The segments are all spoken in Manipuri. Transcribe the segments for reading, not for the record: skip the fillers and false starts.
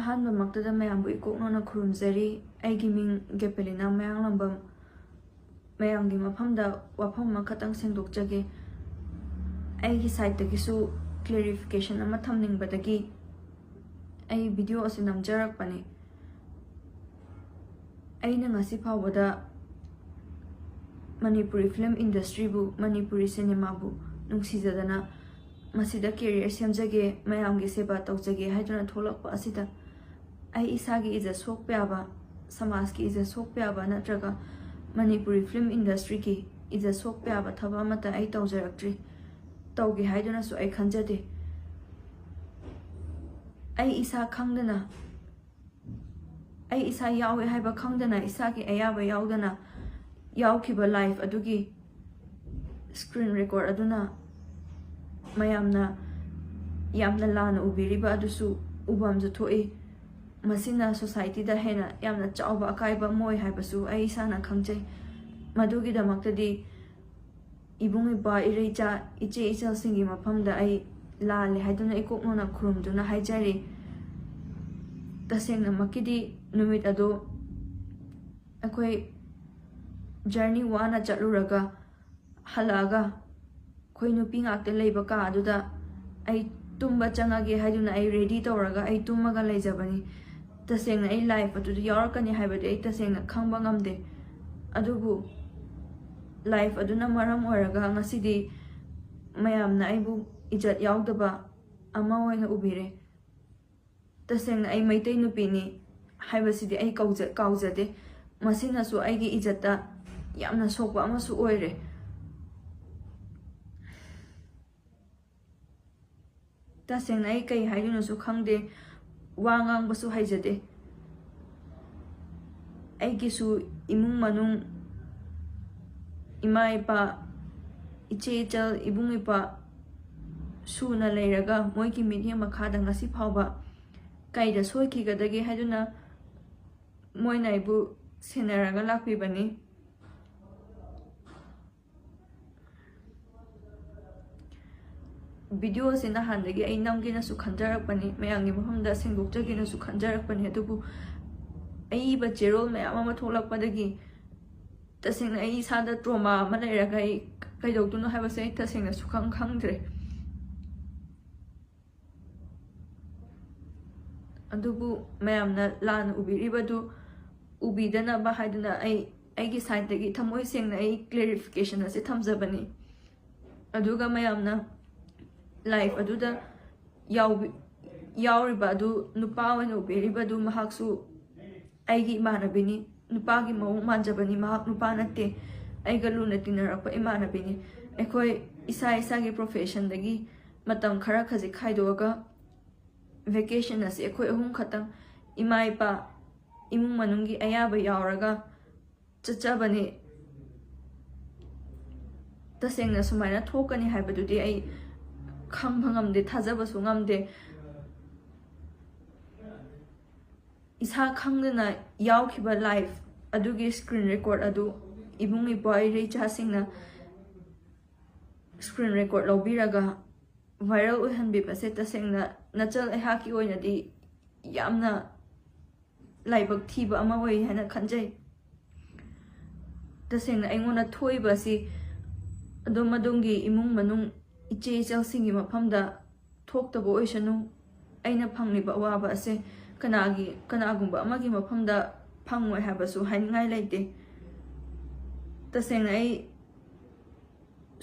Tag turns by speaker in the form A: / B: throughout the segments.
A: ꯑꯍꯥꯟꯕꯃꯛꯇꯗ ꯃꯌꯥꯝꯕꯨ ꯏꯀꯣꯛꯅꯅ ꯈꯨꯔꯨꯝꯖꯔꯤ ꯑꯩꯒꯤ ꯃꯤꯡ ꯒꯦꯄꯦꯂꯤꯅꯥ ꯃꯌꯥꯡꯂꯝꯕꯝ ꯃꯌꯥꯝꯒꯤ ꯃꯐꯝꯗ ꯋꯥꯐꯝ ꯑꯃꯈꯛꯇꯪ ꯁꯦꯡꯗꯣꯛꯆꯒꯦ ꯑꯩꯒꯤ ꯁꯥꯏꯠꯇꯒꯤꯁꯨ ꯀ꯭ꯂꯦꯔꯤꯐꯤꯀꯦꯁꯟ ꯑꯃ ꯊꯝꯅꯤꯡꯕꯗꯒꯤ ꯑꯩ ꯚꯤꯗꯤꯑꯣ ꯑꯁꯤ ꯅꯝꯖꯔꯛꯄꯅꯤ ꯑꯩꯅ ꯉꯁꯤ ꯐꯥꯎꯕꯗ ꯃꯅꯤꯄꯨꯔꯤ ꯐꯤꯂꯝ ꯏꯟꯗꯁꯇ꯭ꯔꯤꯕꯨ ꯃꯅꯤꯄꯨꯔꯤ ꯁꯤꯅꯦꯃꯥꯕꯨ ꯅꯨꯡꯁꯤꯖꯗꯅ ꯃꯁꯤꯗ ꯀꯦꯔꯤꯌꯔ ꯁꯦꯝꯖꯒꯦ ꯃꯌꯥꯝꯒꯤ ꯁꯦꯕꯥ ꯇꯧꯖꯒꯦ ꯍꯥꯏꯗꯨꯅ ꯊꯣꯛꯂꯛꯄ ꯑꯁꯤꯗ ꯑꯩ ꯏꯁꯥꯒꯤ ꯏꯖꯠ ꯁꯣꯛꯄ ꯌꯥꯕ ꯁꯃꯥꯖꯀꯤ ꯏꯖꯠ ꯁꯣꯛꯄ ꯌꯥꯕ ꯅꯠꯇ꯭ꯔꯒ ꯃꯅꯤꯄꯨꯔꯤ ꯐꯤꯂꯝ ꯏꯟꯗꯁꯇ꯭ꯔꯤꯒꯤ ꯏꯖꯠ ꯁꯣꯛꯄ ꯌꯥꯕ ꯊꯕꯛ ꯑꯃꯠꯇ ꯑꯩ ꯇꯧꯖꯔꯛꯇ꯭ꯔꯤ ꯇꯧꯒꯦ ꯍꯥꯏꯗꯨꯅꯁꯨ ꯑꯩ ꯈꯟꯖꯗꯦ ꯑꯩ ꯏꯁꯥ ꯈꯪꯗꯅ ꯑꯩ ꯏꯁꯥ ꯌꯥꯎꯋꯦ ꯍꯥꯏꯕ ꯈꯪꯗꯅ ꯏꯁꯥꯒꯤ ꯑꯌꯥꯕ ꯌꯥꯎꯗꯅ ꯌꯥꯎꯈꯤꯕ ꯂꯥꯏꯐ ꯑꯗꯨꯒꯤ ꯁ꯭ꯀ꯭ꯔꯤꯟ ꯔꯦꯀꯣꯔꯗ ꯑꯗꯨꯅ ꯃꯌꯥꯝꯅ ꯌꯥꯝꯅ ꯂꯥꯟꯅ ꯎꯕꯤꯔꯤꯕ ꯑꯗꯨꯁꯨ ꯎꯕꯝꯁꯨ ꯊꯣꯛꯏ ꯃꯁꯤꯅ ꯁꯣꯁꯥꯏꯇꯤꯗ ꯍꯦꯟꯅ ꯌꯥꯝꯅ ꯆꯥꯎꯕ ꯑꯀꯥꯏꯕ ꯑꯃ ꯑꯣꯏ ꯍꯥꯏꯕꯁꯨ ꯑꯩ ꯏꯁꯥꯅ ꯈꯪꯖꯩ ꯃꯗꯨꯒꯤꯗꯃꯛꯇꯗꯤ ꯏꯕꯨꯡ ꯏꯄ꯭ꯋꯥ ꯏꯔꯩꯆꯥ ꯏꯆꯦ ꯏꯆꯜꯁꯤꯡꯒꯤ ꯃꯐꯝꯗ ꯑꯩ ꯂꯥꯜꯂꯦ ꯍꯥꯏꯗꯨꯅ ꯏꯀꯣꯛꯅꯅ ꯈꯨꯔꯨꯝꯗꯨꯅ ꯍꯥꯏꯖꯔꯤ ꯇꯁꯦꯡꯅꯃꯛꯀꯤꯗꯤ ꯅꯨꯃꯤꯠ ꯑꯗꯨ ꯑꯩꯈꯣꯏ ꯖꯔꯅꯤ ꯋꯥꯅ ꯆꯠꯂꯨꯔꯒ ꯍꯜꯂꯛꯑꯒ ꯑꯩꯈꯣꯏ ꯅꯨꯄꯤ ꯉꯥꯛꯇ ꯂꯩꯕ ꯀꯥ ꯑꯗꯨꯗ ꯑꯩ ꯇꯨꯝꯕ ꯆꯪꯉꯒꯦ ꯍꯥꯏꯗꯨꯅ ꯑꯩ ꯔꯦꯗꯤ ꯇꯧꯔꯒ ꯑꯩ ꯇꯨꯝꯃꯒ ꯂꯩꯖꯕꯅꯤ ꯇꯁꯦꯡꯅ ꯑꯩ ꯂꯥꯏꯐ ꯑꯗꯨꯗ ꯌꯥꯎꯔꯛꯀꯅꯤ ꯍꯥꯏꯕꯗꯤ ꯑꯩ ꯇꯁꯦꯡꯅ ꯈꯪꯕ ꯉꯝꯗꯦ ꯑꯗꯨꯕꯨ ꯂꯥꯏꯐ ꯑꯗꯨꯅ ꯃꯔꯝ ꯑꯣꯏꯔꯒ ꯉꯁꯤꯗꯤ ꯃꯌꯥꯝꯅ ꯑꯩꯕꯨ ꯏꯖꯠ ꯌꯥꯎꯗꯕ ꯑꯃ ꯑꯣꯏꯅ ꯎꯕꯤꯔꯦ तसेंग आई मैतै नुपीनी हाइबसिदि आई काउजदे मसिनासु आइगी इज्जतता यामना सोकबा अमसु ओइरे तसेंग आई कई हाइनुसु खंगदे वा ngangbसु हाइजदे आइगिसु इमुंग मनुंग इमा इपा इचे इचल इबुंग इपा सुना लेरगा मोइगी media मखादा ngasi phawba kaida soikigadage haiduna moina ibu senaraga lakpibani video sina handagi ai namgina su khanjarakpani mayangi mafamda sengdokjagina su khanjarakpani adubu ai ba jerol mayam ama tholakpadagi tasengna ai sada trauma ama leiraga ai kaidoktuno haibase tasengna su khangdre अदुबु मैमना लान उबिरिबदु उबिदना बा हाइदना आई साइड दगी थमोय सेंगना आई क्लेरिफिकेशन असे थमजबनी अदुगा मैमना लाइफ अदुदा यावरिबा अदु नुपा ओइन उबिरिबदु महाकसु आइगी इमानबिनी नुपागी मौ मानजबनी महाक नुपा नते आइगा लुना तिनरप इमानबिनी एखोय इसा इसागी प्रोफेशन दगी मतम खरा खजि खाइदोगा वेकेशन असे अखोय अहुम खतंग इमा इपा इमुंग मनुंगी अयाबा यावरगा चचबने तसेंगना सुमाइना थोकनी हाइबदुदि आई खंगबा ngamde थाजबसु ngamde इसा खंगना यावखिबा लाइफ अदुगी स्क्रीन रिकॉर्ड अदु इबुंग इपा इरेचा सिंगना स्क्रीन रिकॉर्ड लौबिरगा वायरल ओहनबिबसे तसेंगना नचल एहाकी ओइनदी यामना लाइबक थीबा अमा ओइ हाना खंजै तसेंगना आइंगोना थोइबासी अदो मदुंगी इमुंग मनुंग इचे इचलसिंगी मफमदा थोक्तबो ओइसनु आइना फंगलिबा अवाबा असे कनागुंबा अमागी मफमदा फंगोय हाबसु हाइनिंगाय लैते तसेंगना आई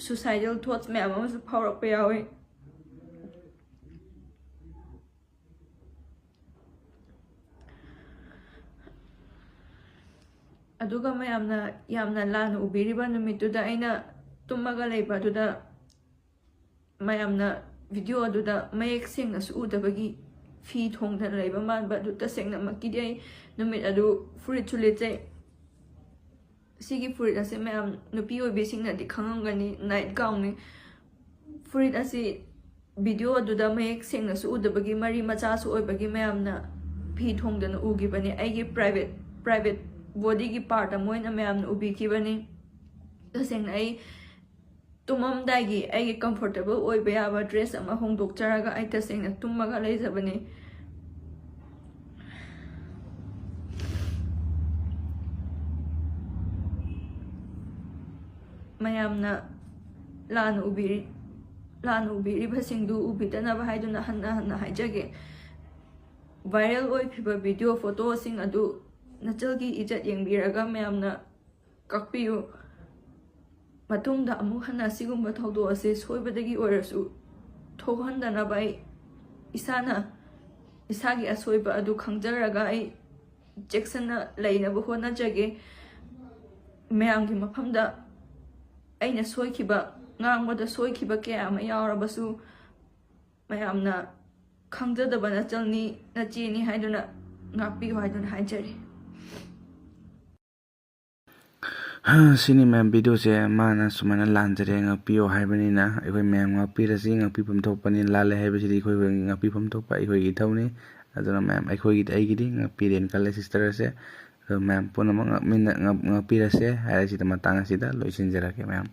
A: सुसाइडल थॉट्स में अमासु फावरकपा यावे अदुगा यामना लान उबिरिबा नुमितुदा आइना तुम्मगा लेबा दुदा मयामना वीडियो अदुदा मयेक सेंगनासु उदबगी फी थोंगदना लेबा मानबा अदु तसेंगना मक्किदि आई नुमित अदु फुरिट चुलेचे सिगी फुरिट असे मयाम नुपी ओइबेसिंगनादि खंगंगनी नाइट गाउन फुरिट असे वीडियो अदुदा मयेक सेंगनासु उदबगी मरी मचासु ओइबगी मयामना फी थोंगदना उगिबनी आइगी प्राइवेट बॉडी की पार्ट अमोइना मैम उबीखिबनी तसेंगना आई तुममदागी आई कंफर्टेबल ओइबा याबा ड्रेस अमा होंदोकचरगा आई तसेंगना तुममगा लेजबनी mayamna lana ubiribasingdu ubidanaba haiduna hanna haijage viral oikiba video photo sing adu nachalgi ijat yengbiraga mayamna kakpiyu matungda amu hanna sigumba thawdo ase soibadagi oirasu thohandanaba ai isagi asoiba adu khangjaraga ai Jacksona lainaba honajage mayamgi mafamda aina soikiba ngangwada soikiba kaya ama yaurabasu mayamna khangjadaba nachalni nachini haiduna ngakpiyu haiduna haijari
B: sini ma'am video से माना Sumana लांजरे ngakpiyo haibani na ekoi ma'am ngakpirasi ngakpipam thokpani lale haibasidi ekoi ngakpipam thokpa ekoi gi thawni aduna ma'am ekoi gi aigidi ngakpiren kale sister ase ma'am Poonam ngakpirase hairasida matang asida loisinjarake ma'am